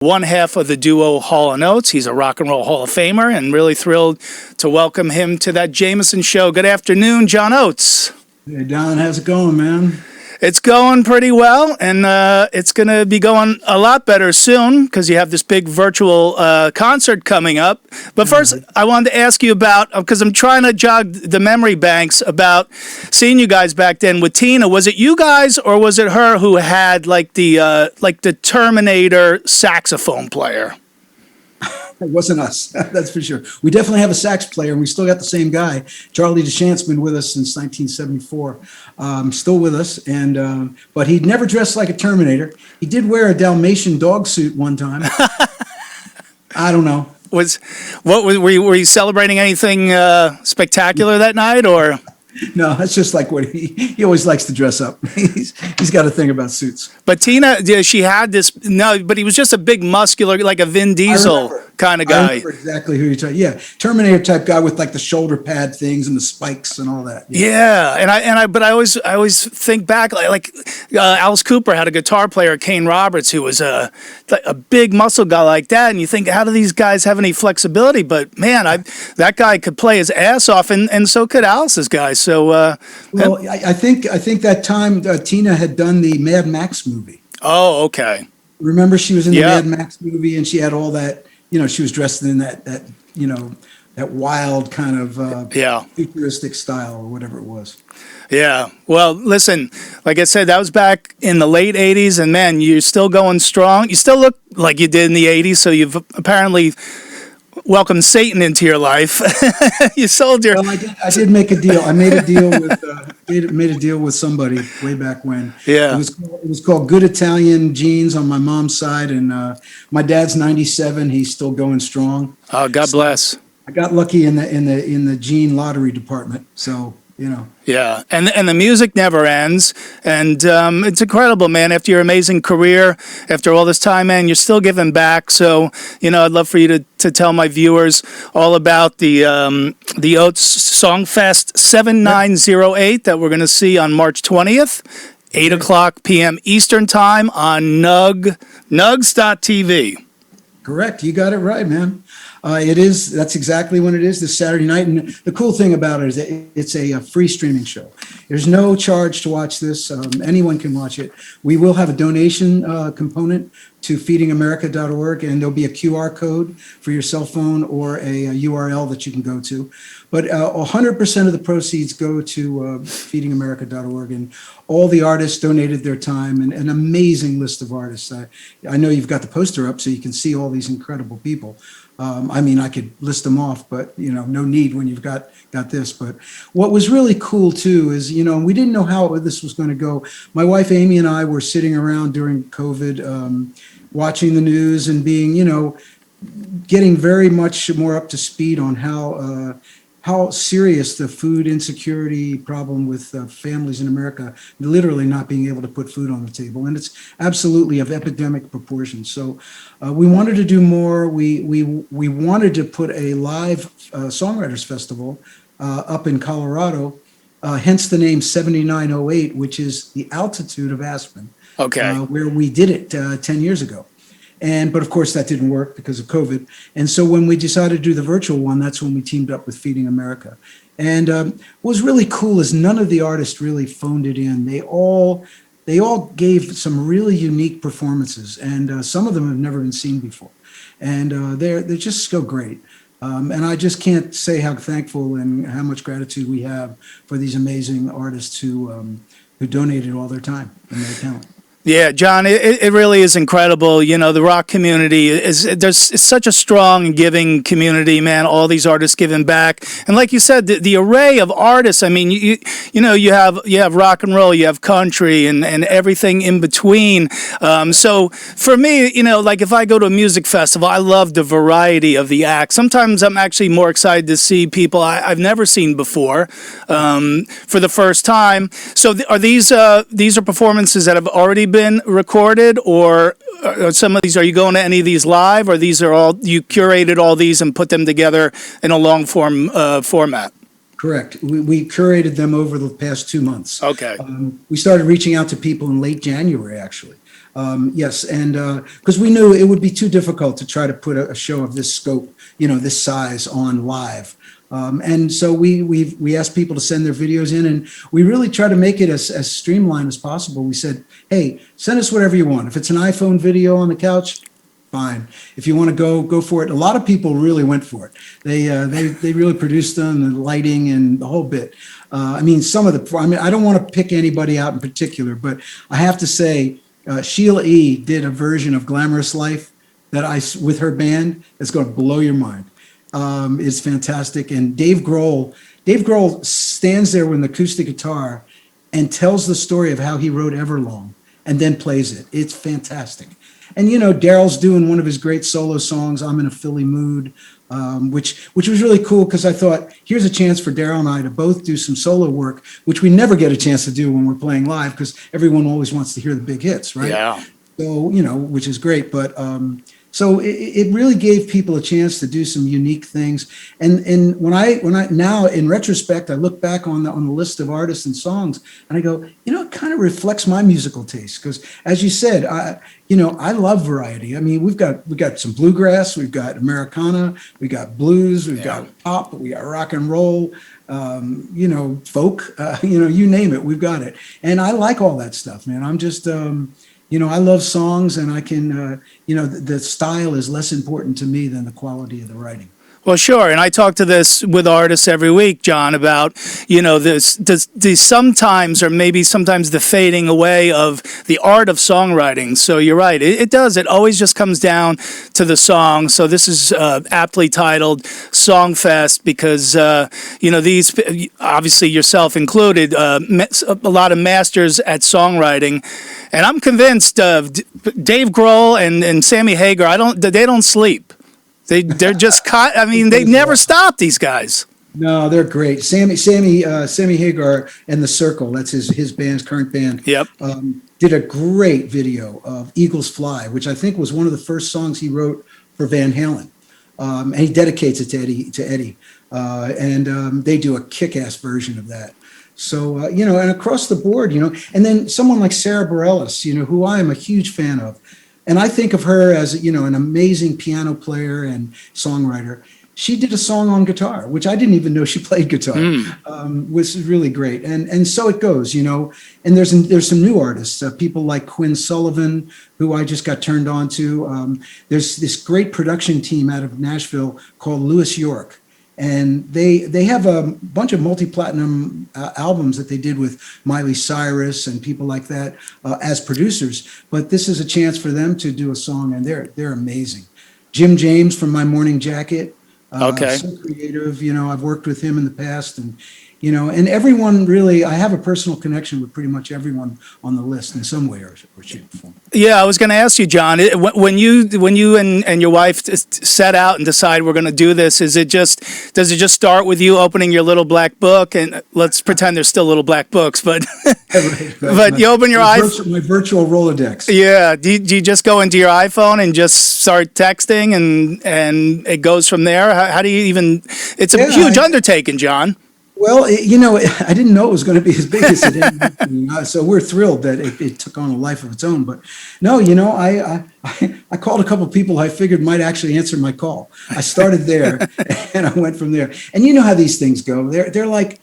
one half of the duo Hall & Oates. He's a Rock and Roll Hall of Famer, and really thrilled to welcome him to that Jamieson show. Good afternoon, John Oates. Hey, Don, how's it going, man? It's going pretty well, and it's going to be going a lot better soon because you have this big virtual concert coming up. But first, I wanted to ask you about, because I'm trying to jog the memory banks about seeing you guys back then with Tina. Was it you guys, or was it her who had like the Terminator saxophone player? It wasn't us, that's for sure. We definitely have a sax player, and we still got the same guy. Charlie DeChante's been with us since 1974, still with us. And but he'd never dressed like a Terminator. He did wear a Dalmatian dog suit one time. I don't know. Were you celebrating anything spectacular that night, or? No, that's just like what he always likes to dress up. He's got a thing about suits. But Tina, yeah, she had this, no, but he was just a big muscular, like a Vin Diesel kind of guy. I remember exactly who you're talking. Yeah, Terminator type guy with like the shoulder pad things and the spikes and all that. Yeah, but I always think back like Alice Cooper had a guitar player, Kane Roberts, who was a big muscle guy like that, and you think, how do these guys have any flexibility? But man, that guy could play his ass off, and so could Alice's guy. So well, I think that time Tina had done the Mad Max movie. Oh, okay. Remember, she was in the Mad Max movie, and she had all that. She was dressed in that that wild kind of futuristic style or whatever it was. Yeah. Well, listen, like I said, that was back in the late 80s, and man, you're still going strong. You still look like you did in the 80s, so you've apparently welcomed Satan into your life. You sold your... Well, I did make a deal. I made a deal with made a deal with somebody way back when. Yeah. It was called Good Italian Jeans on my mom's side, and my dad's 97. He's still going strong. Oh, God bless. I got lucky in the jean lottery department, so Yeah, and the music never ends, and it's incredible, man. After your amazing career, after all this time, man, you're still giving back. So I'd love for you to tell my viewers all about the Oates Songfest 7908 that we're going to see on March 20th, 8:00 p.m. Eastern Time on nugs.tv. Correct. You got it right, man. That's exactly when it is, this Saturday night. And the cool thing about it is that it's a free streaming show. There's no charge to watch this. Anyone can watch it. We will have a donation component to feedingamerica.org, and there'll be a QR code for your cell phone or a URL that you can go to. But 100% of the proceeds go to feedingamerica.org, and all the artists donated their time, and an amazing list of artists. I know you've got the poster up so you can see all these incredible people. I could list them off, but no need when you've got this. But what was really cool too is, we didn't know how this was going to go. My wife Amy and I were sitting around during COVID, watching the news and being, getting very much more up to speed on how serious the food insecurity problem with families in America, literally not being able to put food on the table. And it's absolutely of epidemic proportions. So we wanted to do more. We wanted to put a live songwriters festival up in Colorado, hence the name 7908, which is the altitude of Aspen, where we did it 10 years ago. But of course that didn't work because of COVID. And so when we decided to do the virtual one, that's when we teamed up with Feeding America. And what was really cool is none of the artists really phoned it in. They all gave some really unique performances, and some of them have never been seen before. And they just so great. And I just can't say how thankful and how much gratitude we have for these amazing artists who donated all their time and their talent. Yeah, John, it really is incredible. The rock community it's such a strong and giving community, man. All these artists giving back, and like you said, the array of artists. I mean, you have rock and roll, you have country, and everything in between. So for me, like if I go to a music festival, I love the variety of the acts. Sometimes I'm actually more excited to see people I've never seen before for the first time. So are these are performances that have already been recorded, or some of these, are you going to any of these live, or these are all, you curated all these and put them together in a long form format? Correct. We curated them over the past 2 months. Okay. We started reaching out to people in late January, actually. Yes, and because we knew it would be too difficult to try to put a show of this scope, this size on live. And so we asked people to send their videos in, and we really try to make it as streamlined as possible. We said, hey, send us whatever you want. If it's an iPhone video on the couch, fine. If you want to go for it. A lot of people really went for it. They really produced them, the lighting and the whole bit. I mean, I don't want to pick anybody out in particular, but I have to say, Sheila E. did a version of Glamorous Life with her band that's going to blow your mind. It's fantastic. And Dave Grohl stands there with an acoustic guitar and tells the story of how he wrote Everlong and then plays it. It's fantastic. And, Daryl's doing one of his great solo songs, I'm in a Philly Mood, which was really cool because I thought, here's a chance for Daryl and I to both do some solo work, which we never get a chance to do when we're playing live because everyone always wants to hear the big hits, right? Yeah. So, which is great. But so it really gave people a chance to do some unique things. And when I now in retrospect, I look back on the list of artists and songs and I go, it kind of reflects my musical taste. Because as you said, I love variety. I mean, we've got some bluegrass, we've got Americana, we got blues, we've got pop, we got rock and roll, folk, you name it, we've got it. And I like all that stuff, man. I'm just, I love songs, and I can, the style is less important to me than the quality of the writing. Well, sure. And I talk to this with artists every week, John, about, this sometimes, or maybe sometimes the fading away of the art of songwriting. So you're right. It does. It always just comes down to the song. So this is aptly titled Songfest because, these, obviously yourself included, a lot of masters at songwriting. And I'm convinced Dave Grohl and Sammy Hagar, they don't sleep. They're just caught. I mean, they never stop, these guys. No, they're great. Sammy Hagar and the Circle, that's his band's current band. Yep. Did a great video of Eagles Fly, which I think was one of the first songs he wrote for Van Halen. And he dedicates it to Eddie. And they do a kick-ass version of that. So, and across the board, and then someone like Sarah Bareilles, who I am a huge fan of. And I think of her as, an amazing piano player and songwriter. She did a song on guitar, which I didn't even know she played guitar, which is really great. And so it goes, and there's some new artists, people like Quinn Sullivan, who I just got turned on to. There's this great production team out of Nashville called Lewis York. And they have a bunch of multi-platinum albums that they did with Miley Cyrus and people like that as producers. But this is a chance for them to do a song, and they're amazing. Jim James from My Morning Jacket. Okay. So creative. I've worked with him in the past, and and everyone really. I have a personal connection with pretty much everyone on the list in some way or shape or form. Yeah, I was going to ask you, John. When you and your wife set out and decide we're going to do this, does it just start with you opening your little black book? And let's pretend there's still little black books, but Right. but you open your iPhone. My virtual Rolodex. Yeah. Do you just go into your iPhone and just start texting and it goes from there? How do you even? It's a huge undertaking, John. Well, I didn't know it was going to be as big as it is. So we're thrilled that it took on a life of its own. But no, I called a couple of people I figured might actually answer my call. I started there and I went from there. And you know how these things go. They're like,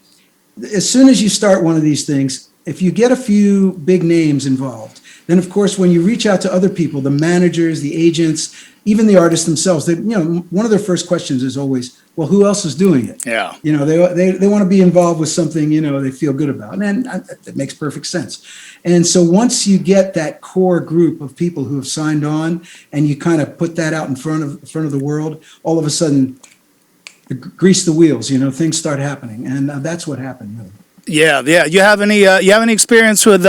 as soon as you start one of these things, if you get a few big names involved, then of course, when you reach out to other people, the managers, the agents, even the artists themselves, one of their first questions is always, well, who else is doing it? Yeah. They want to be involved with something, they feel good about. And that makes perfect sense. And so once you get that core group of people who have signed on and you kind of put that out in front of the world, all of a sudden, grease the wheels, things start happening. And that's what happened, really. Yeah. You have any experience with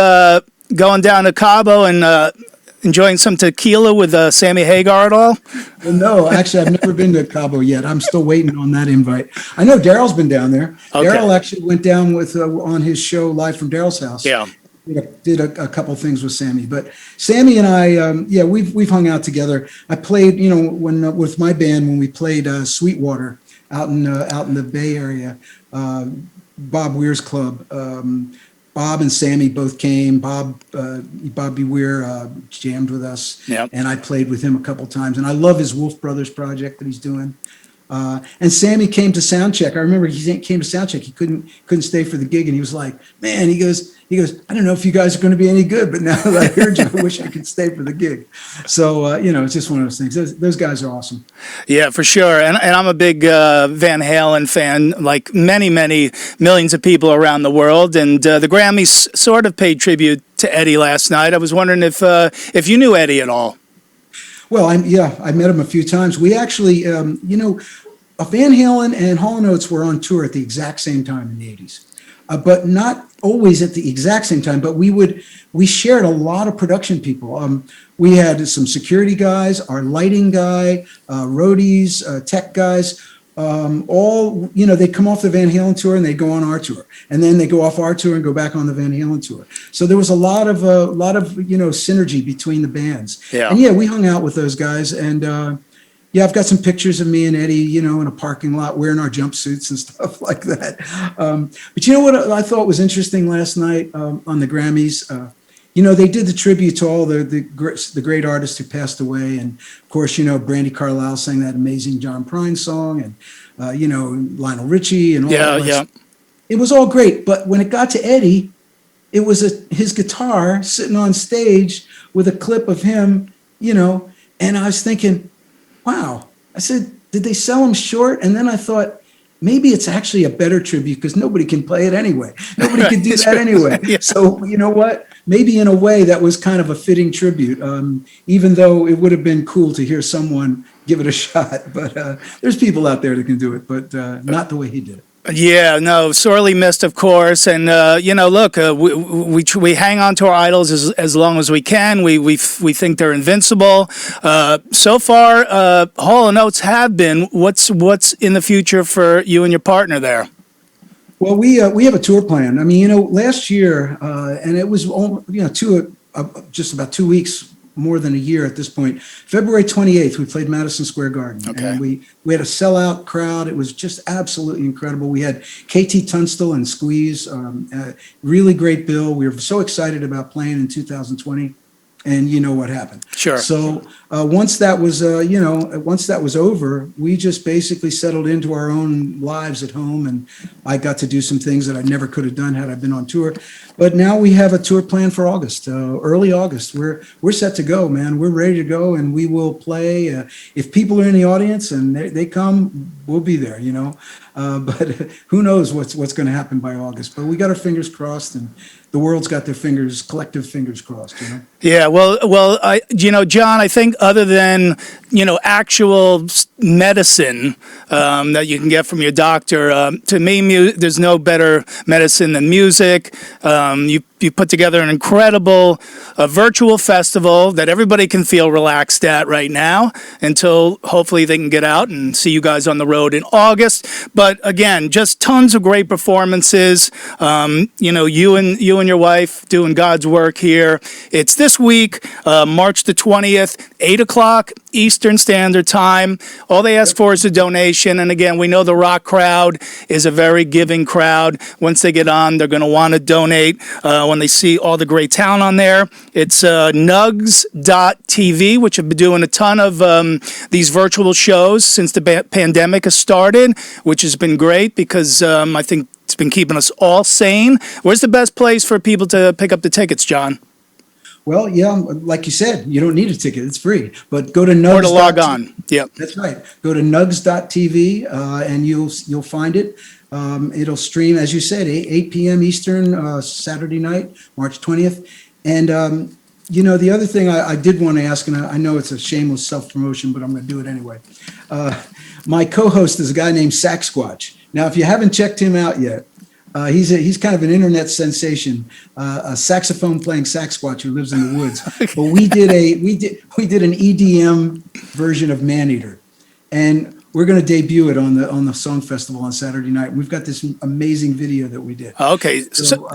going down to Cabo and enjoying some tequila with Sammy Hagar at all? Well, no, actually, I've never been to Cabo yet. I'm still waiting on that invite. I know Daryl's been down there. Okay. Daryl actually went down with on his show Live from Daryl's House. Yeah, did a couple things with Sammy. But Sammy and I, we've hung out together. I played, when with my band when we played Sweetwater out in the Bay Area, Bob Weir's club. Bob and Sammy both came. Bobby Weir jammed with us, Yep. and I played with him a couple times. And I love his Wolf Brothers project that he's doing. And Sammy came to soundcheck. I remember he came to soundcheck. He couldn't stay for the gig, and he was like, "Man," he goes, "I don't know if you guys are going to be any good, but now that I heard you, I wish I could stay for the gig." So it's just one of those things. Those guys are awesome. Yeah, for sure. And I'm a big Van Halen fan, like many millions of people around the world. And the Grammys sort of paid tribute to Eddie last night. I was wondering if you knew Eddie at all. Well, I met him a few times. We actually, Van Halen and Hall & Oates were on tour at the exact same time in the 80s, but not always at the exact same time. But we shared a lot of production people. We had some security guys, our lighting guy, roadies, tech guys. All, they come off the Van Halen tour and they go on our tour, and then they go off our tour and go back on the Van Halen tour. So there was a lot of synergy between the bands. Yeah. And we hung out with those guys, and I've got some pictures of me and Eddie, in a parking lot wearing our jumpsuits and stuff like that. But you know what I thought was interesting last night on the Grammys? They did the tribute to all the great artists who passed away. And of course, Brandy Carlisle sang that amazing John Prine song, and, Lionel Richie and all that. Yeah. It was all great. But when it got to Eddie, it was his guitar sitting on stage with a clip of him, and I was thinking, wow. I said, did they sell him short? And then I thought, maybe it's actually a better tribute because nobody can play it anyway. Nobody can do that anyway. Yeah. So you know what? Maybe in a way that was kind of a fitting tribute, even though it would have been cool to hear someone give it a shot. But there's people out there that can do it, but not the way he did it. Yeah, no, sorely missed, of course. And, look, we hang on to our idols as long as we can. We think they're invincible. So far, Hall & Oates have been. What's in the future for you and your partner there? Well, we have a tour plan. I mean, last year, and it was, just about 2 weeks, more than a year at this point. February 28th, we played Madison Square Garden. Okay. And we had a sellout crowd. It was just absolutely incredible. We had KT Tunstall and Squeeze, really great bill. We were so excited about playing in 2020. And you know what happened. Sure. So once that was over, we just basically settled into our own lives at home, and I got to do some things that I never could have done had I been on tour. But now we have a tour plan for August, early August. We're set to go, man. We're ready to go, and we will play. If people are in the audience and they come, we'll be there. But who knows what's going to happen by August? But we got our fingers crossed, and the world's got their collective fingers crossed. Yeah, well, John, I think other than actual medicine that you can get from your doctor, to me, there's no better medicine than music. You put together an incredible virtual festival that everybody can feel relaxed at right now until hopefully they can get out and see you guys on the road in August. But again, just tons of great performances. You and your wife doing God's work here. It's this week, March the 20th, 8 o'clock Eastern Standard Time. All they ask for is a donation. And again, we know the rock crowd is a very giving crowd. Once they get on, they're going to want to donate when they see all the great talent on there. It's nugs.tv, which have been doing a ton of these virtual shows since the pandemic has started, which has been great because I think it's been keeping us all sane. Where's the best place for people to pick up the tickets, John? Well, yeah, like you said, you don't need a ticket. It's free. But go to nugs. Or to log on. Yep. That's right. Go to nugs.tv and you'll find it. It'll stream, as you said, 8 p.m. Eastern, Saturday night, March 20th. And, the other thing I did want to ask, and I know it's a shameless self-promotion, but I'm going to do it anyway. My co-host is a guy named Saxsquatch. Now, if you haven't checked him out yet, he's kind of an internet sensation, a saxophone playing Saxsquatch who lives in the woods. But we did an EDM version of Maneater, and we're going to debut it on the Song Festival on Saturday night. We've got this amazing video that we did. Okay. So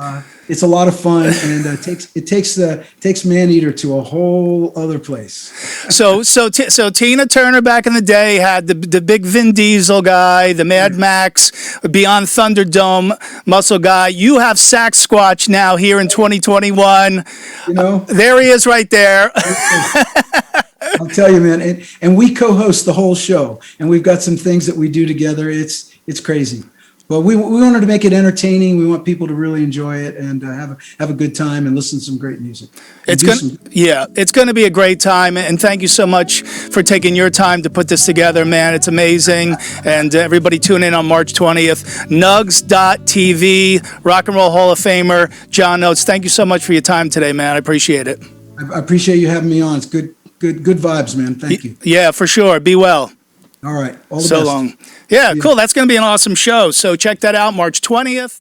it's a lot of fun, and it takes Maneater to a whole other place. So Tina Turner back in the day had the big Vin Diesel guy, the Mad Max, Beyond Thunderdome muscle guy. You have Saxsquatch now here in 2021. You know, there he is right there. I'll tell you, man, and we co-host the whole show, and we've got some things that we do together. It's crazy, but we wanted to make it entertaining. We want people to really enjoy it and have a good time and listen to some great music. It's going to be a great time, and thank you so much for taking your time to put this together, man. It's amazing, and everybody tune in on March 20th. Nugs.tv, Rock and Roll Hall of Famer John Oates. Thank you so much for your time today, man. I appreciate it. I appreciate you having me on. It's good vibes, man. Thank you. Yeah, for sure. Be well. All right. All the so best. long. Yeah, cool. That's going to be an awesome show. So check that out March 20th.